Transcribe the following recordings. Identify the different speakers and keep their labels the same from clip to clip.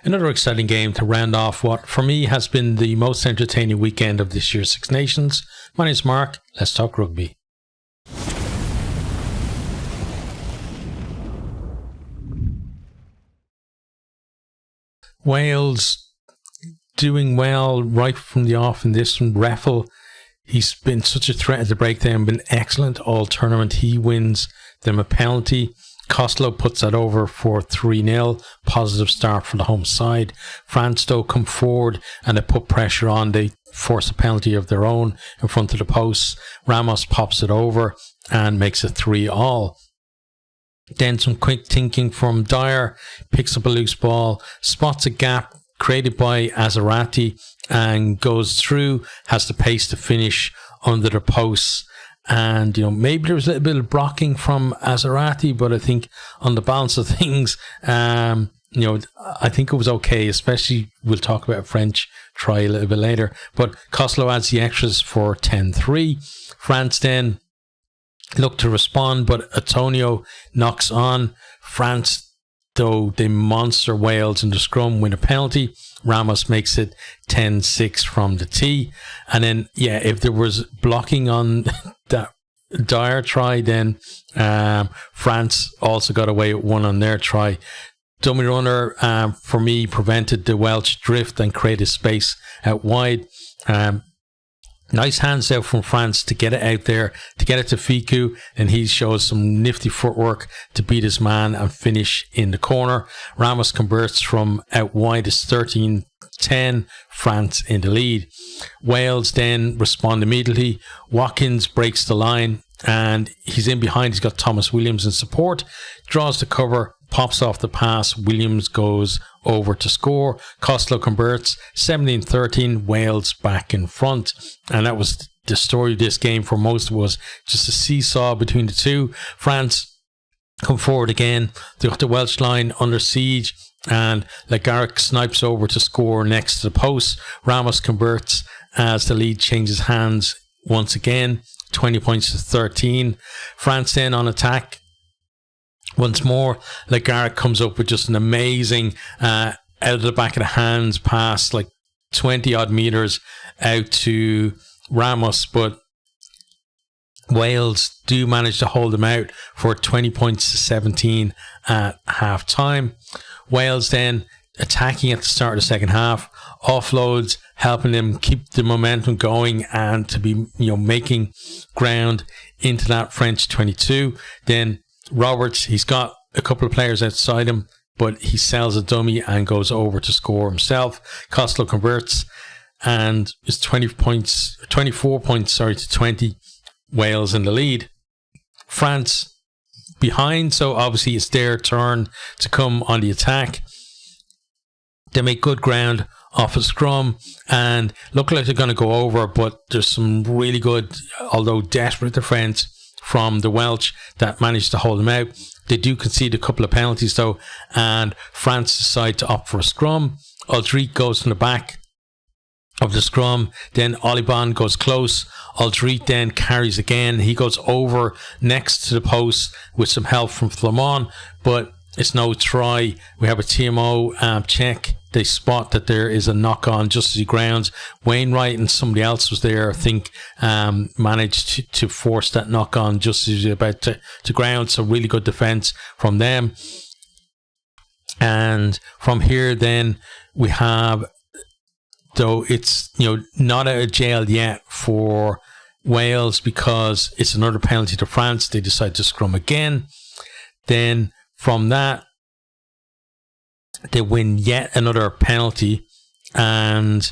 Speaker 1: Another exciting game to round off what, for me, has been the most entertaining weekend of this year's Six Nations. My name's Mark. Let's talk rugby. Wales doing well right from the off in this one. Reffel, he's been such a threat at the breakdown, been excellent all tournament. He wins them a penalty. Costello puts that over for 3-0. Positive start for the home side. France, though, come forward and they put pressure on. They force a penalty of their own in front of the posts. Ramos pops it over and makes it 3-all. Then some quick thinking from Dyer. Picks up a loose ball, spots a gap created by Azarati and goes through. Has the pace to finish under the posts. And, maybe there was a little bit of blocking from Azarati, but I think on the balance of things, I think it was okay, especially we'll talk about a French try a little bit later. But Costello adds the extras for 10-3. France then look to respond, but Antonio knocks on. France, though, they monster Wales in the scrum, win a penalty. Ramos makes it 10-6 from the tee. And then, if there was blocking on that Dyer try, then France also got away with one on their try. Dummy runner, for me, prevented the Welsh drift and created space out wide. Nice hands out from France to get it out there, to get it to Fiku, and he shows some nifty footwork to beat his man and finish in the corner. Ramos converts from out wide. It's 13-10, France in the lead. Wales then respond immediately. Watkins breaks the line and he's in behind. He's got Thomas Williams in support, draws the cover, pops off the pass. Williams goes over to score. Costello converts 17-13. Wales back in front. And that was the story of this game for most of us. Just a seesaw between the two. France come forward again. They got the Welsh line under siege. And Garrick snipes over to score next to the post. Ramos converts as the lead changes hands once again. 20 points to 13. France then on attack. Once more, Garrick comes up with just an amazing out of the back of the hands pass, like 20 odd meters out to Ramos, but Wales do manage to hold them out for 20 points to 17 at half time. Wales then attacking at the start of the second half, offloads, helping them keep the momentum going and to be making ground into that French 22. Then Roberts, he's got a couple of players outside him, but he sells a dummy and goes over to score himself. Costello converts and it's 24 points to 20. Wales in the lead. France behind, so obviously it's their turn to come on the attack. They make good ground off a scrum and look like they're going to go over, but there's some really good, although desperate defence from the Welsh that managed to hold them out. They do concede a couple of penalties though, and France decide to opt for a scrum. Aldrit goes from the back of the scrum, then Oliban goes close. Aldrit then carries again. He goes over next to the post with some help from Flamand, but it's no try. We have a TMO check. They spot that there is a knock on just as he grounds. Wainwright and somebody else was there, I think, managed to force that knock on just as he was about to ground. So really good defense from them. And from here then we have, though it's not out of jail yet for Wales because it's another penalty to France. They decide to scrum again. Then from that, they win yet another penalty, and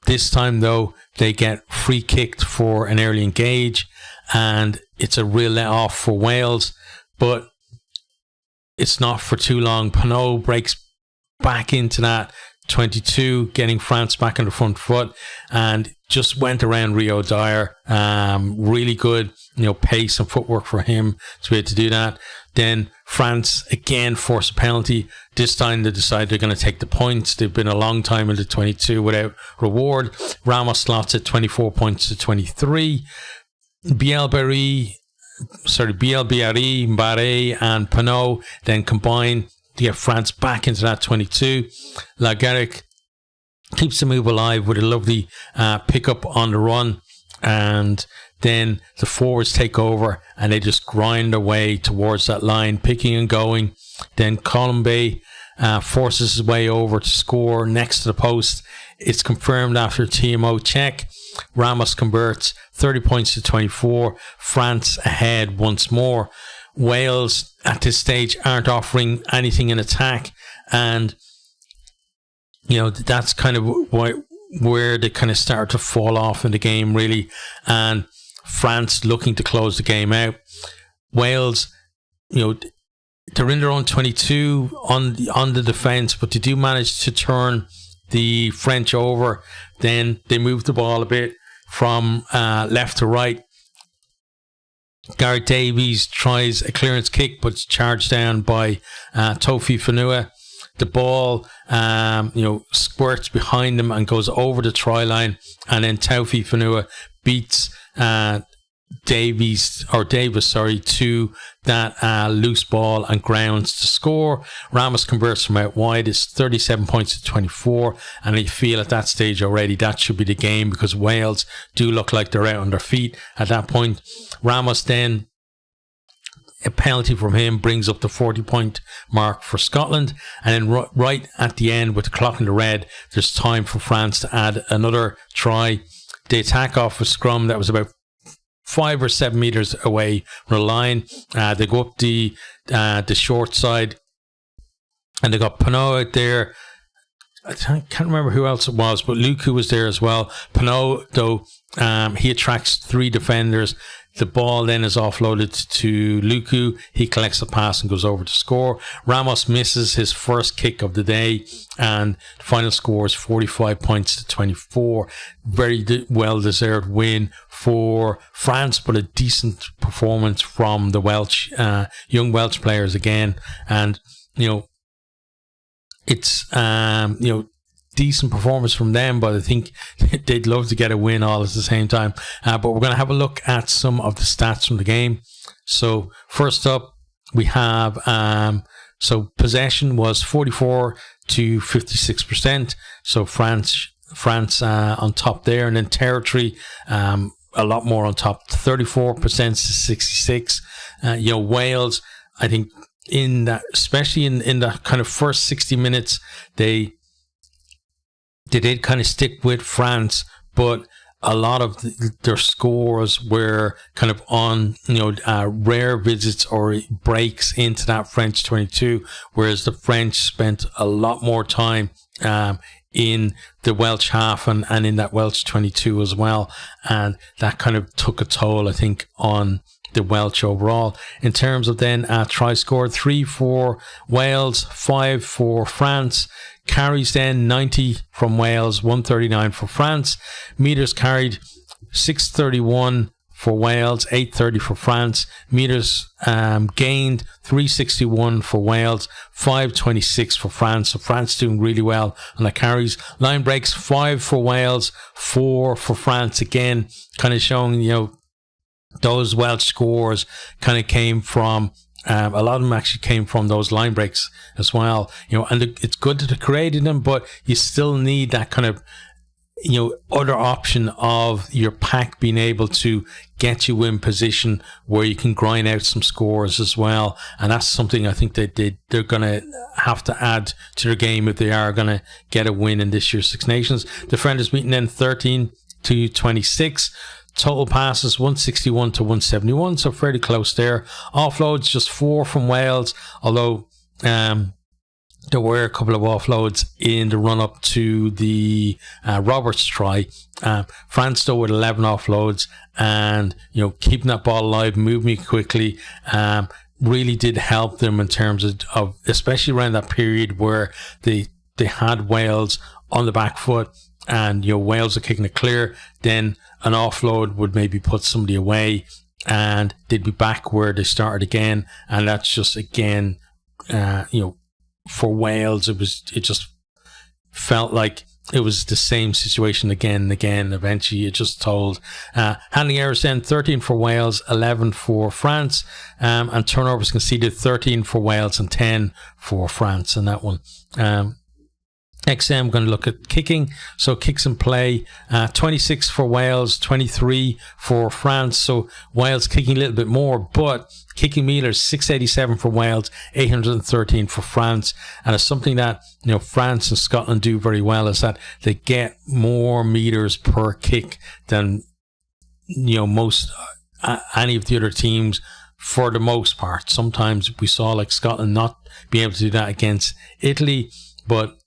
Speaker 1: this time though they get free kicked for an early engage, and it's a real let off for Wales, but it's not for too long. Pinot breaks back into that 22, getting France back on the front foot, and just went around Rio Dyer. Really good, pace and footwork for him to be able to do that. Then France again force a penalty. This time they decide they're going to take the points. They've been a long time in the 22 without reward. Ramos slots at 24 points to 23. Bielbiari, Barre and Pinot then combine to get France back into that 22. Lagarrick keeps the move alive with a lovely pick-up on the run, and then the forwards take over and they just grind their way towards that line, picking and going. Then Colombe forces his way over to score next to the post. It's confirmed after TMO check. Ramos converts, 30 points to 24. France ahead once more. Wales at this stage aren't offering anything in attack, and that's kind of where they kind of start to fall off in the game, really. And France looking to close the game out. Wales, they're in their own 22 on the defence, but they do manage to turn the French over. Then they move the ball a bit from left to right. Gareth Davies tries a clearance kick, but it's charged down by Tofi Fanua. The ball, squirts behind them and goes over the try line, and then Tofi Fanua beats Davis to that loose ball and grounds to score. Ramos converts from out wide. It's 37 points to 24, and I feel at that stage already that should be the game, because Wales do look like they're out on their feet at that point. Ramos then, a penalty from him brings up the 40-point mark for Scotland, and then right at the end, with the clock in the red, there's time for France to add another try. They attack off a scrum that was about 5 or 7 meters away from the line. They go up the short side, and they got Pinot out there. I can't remember who else it was, but Luku was there as well. Pinot, though, he attracts 3 defenders. The ball then is offloaded to Luku. He collects the pass and goes over to score. Ramos misses his first kick of the day, and the final score is 45 points to 24. Very well-deserved win for France, but a decent performance from the Welsh, young Welsh players again. And, it's, decent performance from them, but I think they'd love to get a win all at the same time. But we're going to have a look at some of the stats from the game. So first up, we have possession was 44 to 56%. So France on top there, and then territory a lot more on top, 34% to 66. Wales, I think in that, especially in the kind of first 60 minutes, they did kind of stick with France, but a lot of their scores were kind of on, rare visits or breaks into that French 22, whereas the French spent a lot more time in the Welsh half and in that Welsh 22 as well. And that kind of took a toll, I think, on the Welsh overall. In terms of then try scored, 3 for Wales, 5 for France. Carries then 90 from Wales, 139 for France. Meters carried 631 for Wales, 830 for France. Meters gained 361 for Wales, 526 for France. So France doing really well on the carries. Line breaks 5 for Wales, 4 for France. Again, kind of showing those Welsh scores kind of came from. A lot of them actually came from those line breaks as well, and it's good that they created them, but you still need that kind of, other option of your pack being able to get you in position where you can grind out some scores as well. And that's something I think they're going to have to add to their game if they are going to get a win in this year's Six Nations. Defenders beaten then 13 to 26. Total passes 161 to 171, so fairly close there. Offloads just 4 from Wales, although there were a couple of offloads in the run-up to the Roberts try. France though with 11 offloads, and keeping that ball alive, moving quickly, really did help them in terms of especially around that period where they had Wales on the back foot, and Wales are kicking it clear. Then an offload would maybe put somebody away, and they'd be back where they started again. And that's just again, for Wales, it just felt like it was the same situation again and again. Eventually, it just told. Handling errors then 13 for Wales, 11 for France, and turnovers conceded 13 for Wales and 10 for France in that one. XM going to look at kicking. So kicks in play, 26 for Wales, 23 for France. So Wales kicking a little bit more, but kicking meters 687 for Wales, 813 for France. And it's something that, you know, France and Scotland do very well, is that they get more meters per kick than, you know, most any of the other teams for the most part. Sometimes we saw like Scotland not be able to do that against Italy, but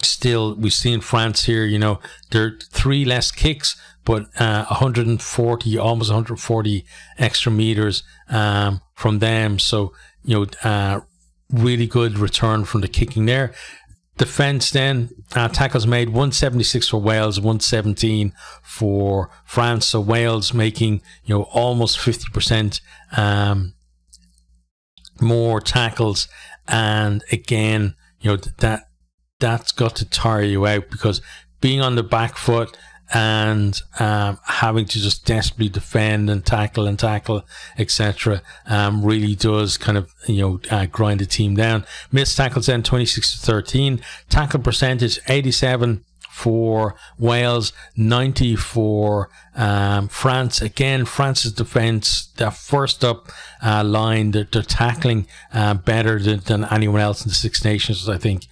Speaker 1: still, we've seen France here, you know, there are 3 less kicks, but 140, almost 140 extra meters from them. So, you know, really good return from the kicking there. Defence then, tackles made 176 for Wales, 117 for France. So Wales making, you know, almost 50% more tackles. And again, you know, that's got to tire you out, because being on the back foot and having to just desperately defend and tackle, etc., really does kind of, you know, grind the team down. Missed tackles then 26-13. Tackle percentage 87 for Wales, 90 for France. Again, France's defence, their first up line, they're tackling better than anyone else in the Six Nations, I think,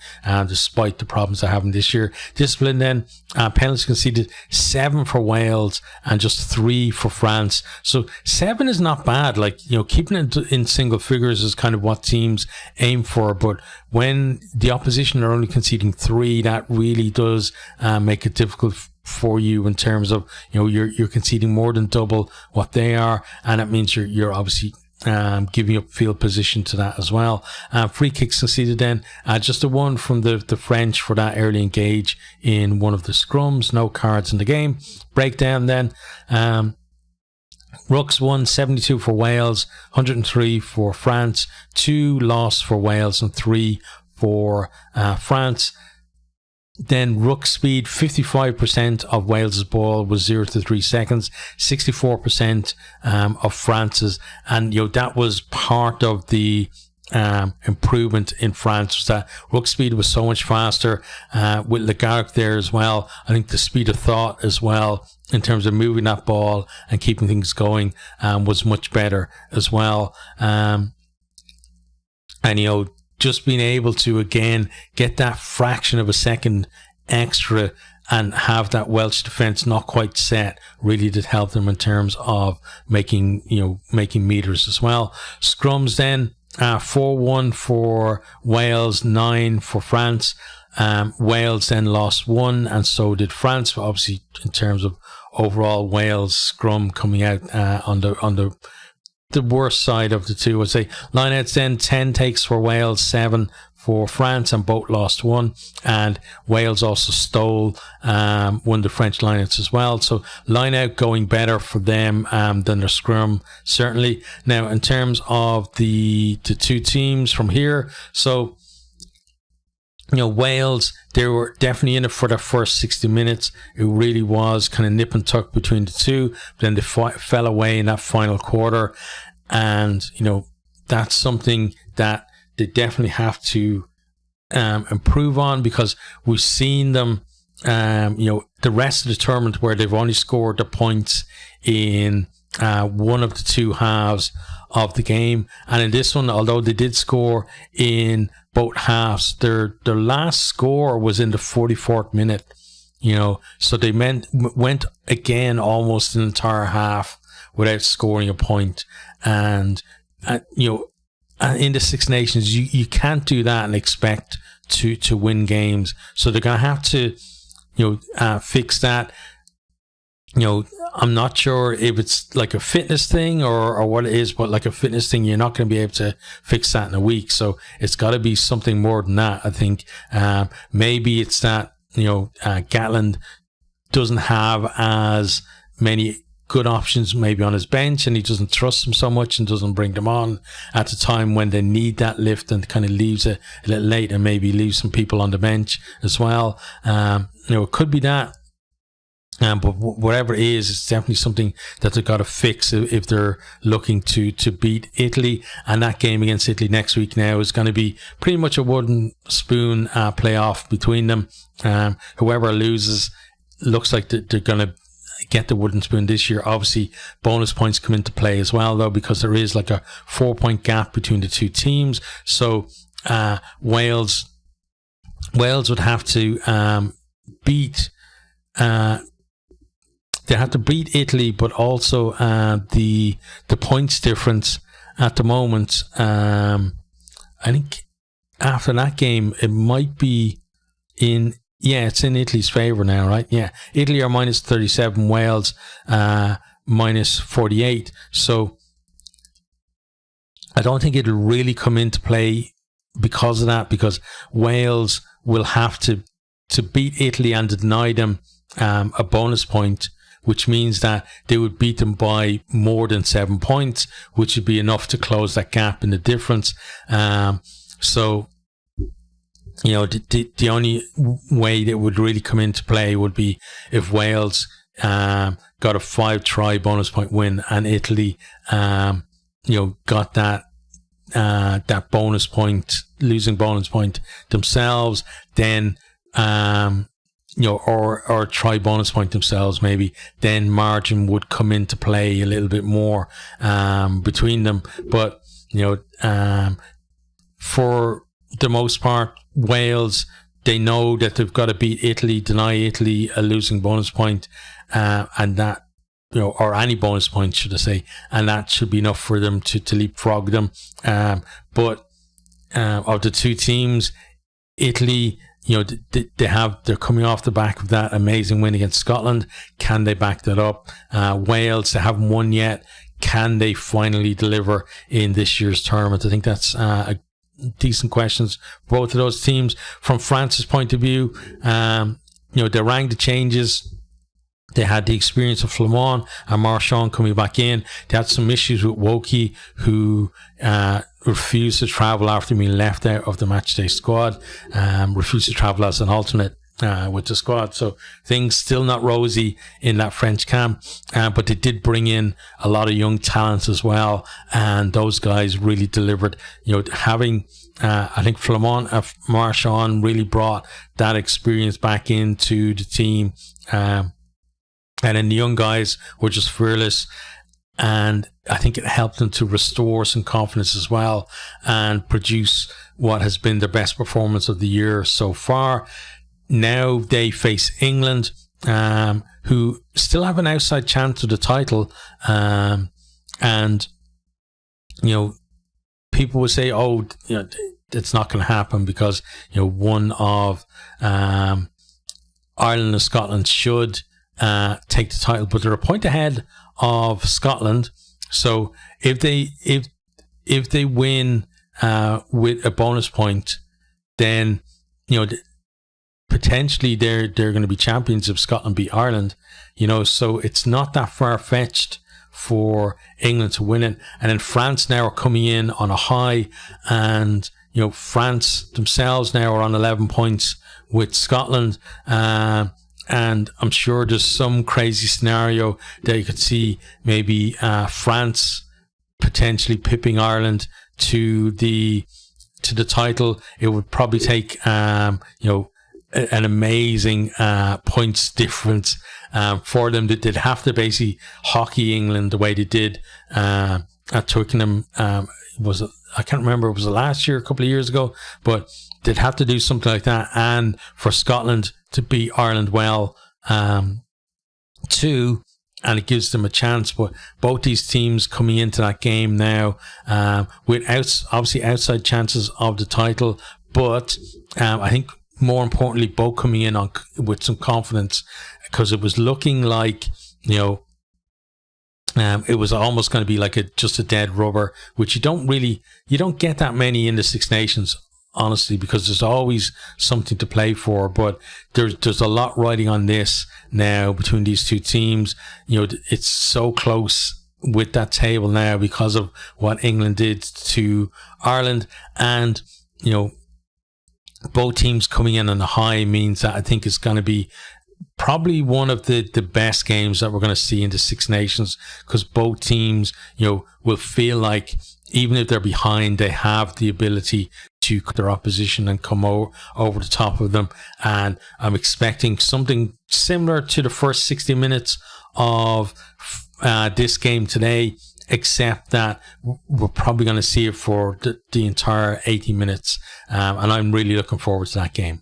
Speaker 1: despite the problems they're having this year. Discipline then, penalties conceded 7 for Wales and just 3 for France. So 7 is not bad. Like, you know, keeping it in single figures is kind of what teams aim for, but when the opposition are only conceding 3, that really does make it difficult for you in terms of, you know, you're conceding more than double what they are, and it means you're obviously giving up field position to that as well. Free kicks conceded then, just the one from the French for that early engage in one of the scrums. No cards in the game. Breakdown then. Rucks won 72 for Wales, 103 for France, 2 loss for Wales and 3 for France. Then ruck speed, 55% of Wales's ball was 0 to 3 seconds, 64% of France's, and you know, that was part of the improvement in France, was that ruck speed was so much faster with Lagarde there as well. I think the speed of thought as well, in terms of moving that ball and keeping things going, was much better as well. And you know, just being able to again get that fraction of a second extra and have that Welsh defence not quite set really did help them in terms of making meters as well. Scrums then, 4-1 for Wales, 9 for France. Wales then lost 1, and so did France. But obviously, in terms of overall, Wales scrum coming out on the worst side of the two, I'd say. Lineouts then, 10 takes for Wales, 7 for France, and both lost 1. And Wales also stole one of the French lineouts as well. So lineout going better for them than their scrum, certainly. Now, in terms of the two teams from here, so, you know, Wales, they were definitely in it for their first 60 minutes. It really was kind of nip and tuck between the two. But then they fell away in that final quarter. And, you know, that's something that they definitely have to improve on, because we've seen them, you know, the rest of the tournament where they've only scored the points in one of the 2 halves of the game. And in this one, although they did score in both halves, their last score was in the 44th minute, you know, so they went again almost an entire half without scoring a point. And you know, in the Six Nations, you can't do that and expect to win games. So they're gonna have to, you know, fix that. You know, I'm not sure if it's like a fitness thing or what it is, but like a fitness thing, you're not going to be able to fix that in a week. So it's got to be something more than that, I think. Maybe it's that, you know, Gatland doesn't have as many good options maybe on his bench, and he doesn't trust them so much and doesn't bring them on at the time when they need that lift, and kind of leaves it a little late, and maybe leaves some people on the bench as well. It could be that. But whatever it is, it's definitely something that they've got to fix if they're looking to beat Italy. And that game against Italy next week now is going to be pretty much a wooden spoon playoff between them. Whoever loses, looks like they're going to get the wooden spoon this year. Obviously, bonus points come into play as well, though, because there is like a 4-point gap between the two teams. So Wales would have to beat. They have to beat Italy, but also the points difference at the moment. I think after that game, it might be it's in Italy's favour now, right? Yeah, Italy are minus 37, Wales minus 48. So I don't think it'll really come into play because of that, because Wales will have to beat Italy and deny them a bonus point, which means that they would beat them by more than 7 points, which would be enough to close that gap in the difference. So, the only way that would really come into play would be if Wales got a 5-try bonus point win, and Italy, got that bonus point, losing bonus point themselves, then or try bonus point themselves maybe, then margin would come into play a little bit more between them. But for the most part, Wales, they know that they've got to beat Italy, deny Italy a losing bonus point, and that, or any bonus point, should I say, and that should be enough for them to leapfrog them. But of the two teams, Italy, they're coming off the back of that amazing win against Scotland. Can they back that up? Wales, they haven't won yet. Can they finally deliver in this year's tournament? I think that's a decent questions for both of those teams. From France's point of view, they rang the changes. They had the experience of Flamand and Marchand coming back in. They had some issues with Woki, who refused to travel after being left out of the matchday squad, refused to travel as an alternate with the squad. So things still not rosy in that French camp, but they did bring in a lot of young talents as well, and those guys really delivered. Having I think Flamand and Marchand really brought that experience back into the team, and then the young guys were just fearless, and I think it helped them to restore some confidence as well and produce what has been their best performance of the year so far. Now they face England, who still have an outside chance of the title, and people would say, it's not going to happen because one of Ireland and Scotland should take the title, but they're a point ahead of Scotland. So if they win with a bonus point, then potentially they're going to be champions if Scotland beat Ireland. So it's not that far fetched for England to win it. And then France now are coming in on a high, and France themselves now are on 11 points with Scotland. And I'm sure there's some crazy scenario that you could see, maybe France potentially pipping Ireland to the title. It would probably take an amazing points difference for them. They'd have to basically hockey England the way they did at Twickenham. I can't remember, it was last year, a couple of years ago, but they'd have to do something like that, and for Scotland to beat Ireland well too, and it gives them a chance. But both these teams coming into that game now with obviously outside chances of the title, but I think more importantly, both coming in with some confidence, because it was looking like it was almost going to be like just a dead rubber, which you don't get that many in the Six Nations honestly, because there's always something to play for. But there's a lot riding on this now between these two teams. You know, it's so close with that table now because of what England did to Ireland, and you know, both teams coming in on a high means that I think it's going to be probably one of the best games that we're going to see in the Six Nations, because both teams, you know, will feel like even if they're behind, they have the ability to cut their opposition and come over the top of them. And I'm expecting something similar to the first 60 minutes of this game today, except that we're probably going to see it for the entire 80 minutes. And I'm really looking forward to that game.